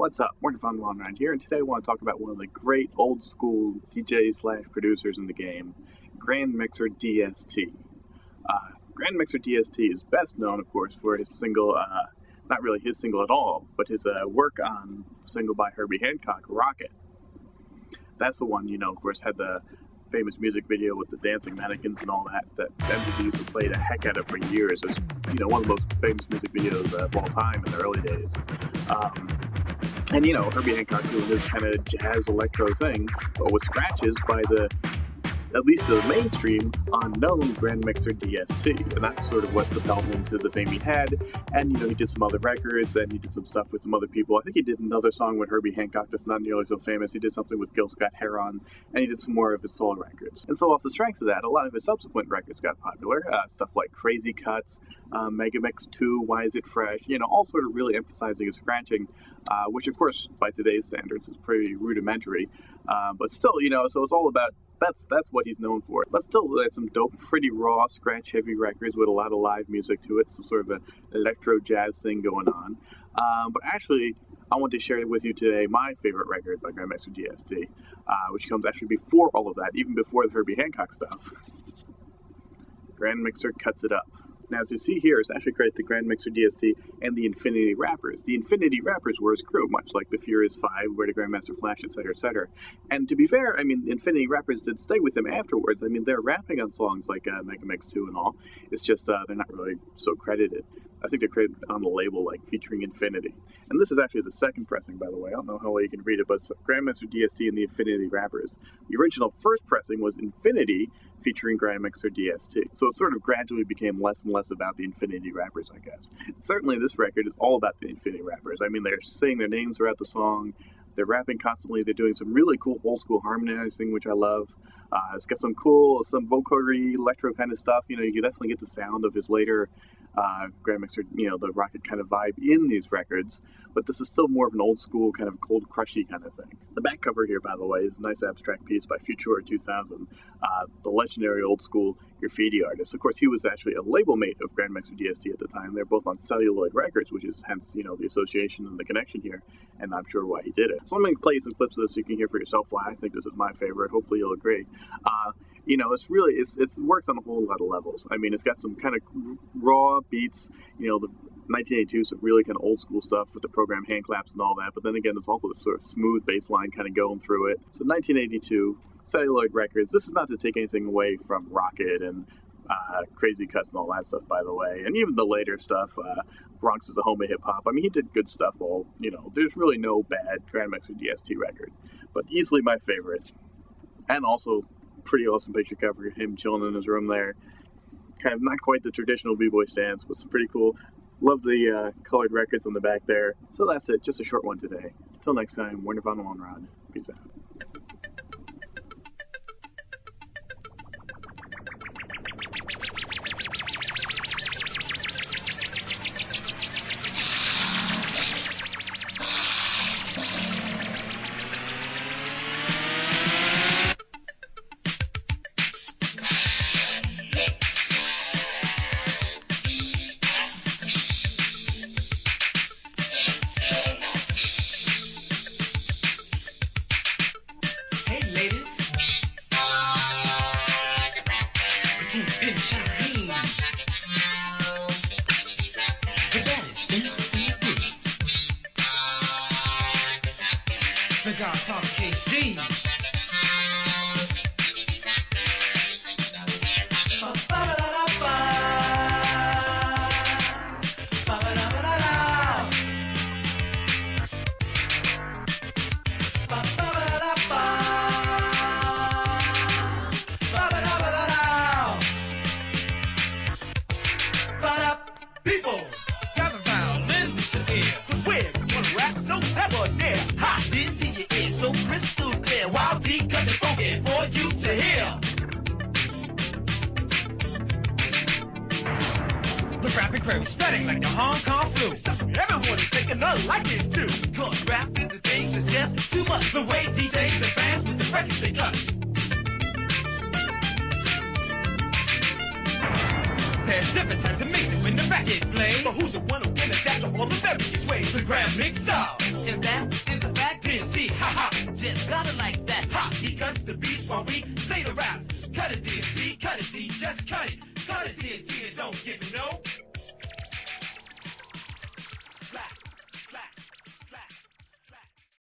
What's up? We're Fun Around here, and today I want to talk about one of the great old school DJ/producers in the game, Grandmixer DSt. Grandmixer DSt is best known, of course, for his single, not really his single at all, but his work on the single by Herbie Hancock, Rocket. That's the one, of course, had the famous music video with the dancing mannequins and all that MTV used to play the heck out of for years. It was, one of the most famous music videos of all time in the early days. And Herbie Hancock doing this kind of jazz electro thing, but with scratches by at least the mainstream, unknown Grandmixer DSt. And that's sort of what propelled him to the fame he had. And, he did some other records, and he did some stuff with some other people. I think he did another song with Herbie Hancock that's not nearly so famous. He did something with Gil Scott-Heron, and he did some more of his solo records. And so off the strength of that, a lot of his subsequent records got popular. Stuff like Crazy Cuts, Megamix 2, Why Is It Fresh, all sort of really emphasizing his scratching, which of course, by today's standards, is pretty rudimentary. But still, so it's all about that's what he's known for. But still, there's some dope, pretty raw, scratch-heavy records with a lot of live music to it. So sort of an electro-jazz thing going on. But actually, I want to share with you today my favorite record by Grandmixer DSt, which comes actually before all of that, even before the Herbie Hancock stuff. Grandmixer Cuts It Up. Now, as you see here, it's actually credit to Grandmixer DSt and the Infinity Rappers. The Infinity Rappers were his crew, much like the Furious Five, Where the Grandmaster Flash, etc., etc. And to be fair, the Infinity Rappers did stay with him afterwards. They're rapping on songs like Megamix 2 and all. It's just they're not really so credited. I think they're credited on the label, like, featuring Infinity. And this is actually the second pressing, by the way. I don't know how well you can read it, but it's Grandmaster DSt and the Infinity Rappers. The original first pressing was Infinity, featuring Grandmixer DSt. So it sort of gradually became less and less about the Infinity Rappers, I guess. Certainly this record is all about the Infinity Rappers. They're saying their names throughout the song. They're rapping constantly. They're doing some really cool old school harmonizing, which I love. It's got some vocodery, electro kind of stuff. You can definitely get the sound of his later Grandmixer, the Rocket kind of vibe in these records. But this is still more of an old school, kind of cold, crushy kind of thing. The back cover here, by the way, is a nice abstract piece by Futura 2000, the legendary old school graffiti artist. Of course, he was actually a label mate of Grandmixer DSt at the time. They're both on Celluloid Records, which is hence, the association and the connection here, and I'm sure why he did it. So I'm going to play some clips of this so you can hear for yourself why I think this is my favorite. Hopefully you'll agree. It works on a whole lot of levels. It's got some kind of raw beats, the 1982, some really kind of old school stuff with the program hand claps and all that. But then again, there's also this sort of smooth bass line kind of going through it. So 1982, Celluloid Records. This is not to take anything away from Rocket and Crazy Cuts and all that stuff, by the way. And even the later stuff, Bronx is a home of hip hop. He did good stuff. There's really no bad Grandmixer DSt record. But easily my favorite. And also pretty awesome picture cover of him chilling in his room there. Kind of not quite the traditional b-boy stance, but it's pretty cool. Love the colored records on the back there. So that's it, just a short one today. Till next time, we're Nirvana on Rod. Peace out. In Chinese, but that is MCV. The Godfather KC. People, gather round, lend us an ear. 'Cause we're gonna rap so debonair. Hot into your ear, so crystal clear. Wild D cut the funky for you to hear. The rapping crowd spreading like the Hong Kong flu. Everyone is taking a liking too. 'Cause rap is the thing that's just too much. The way DJs advance with the records they cut. There's different types of music when the record plays. But who's the one who can adapt to all the various ways? The Grandmixer. And that cut it DSt and don't give it no.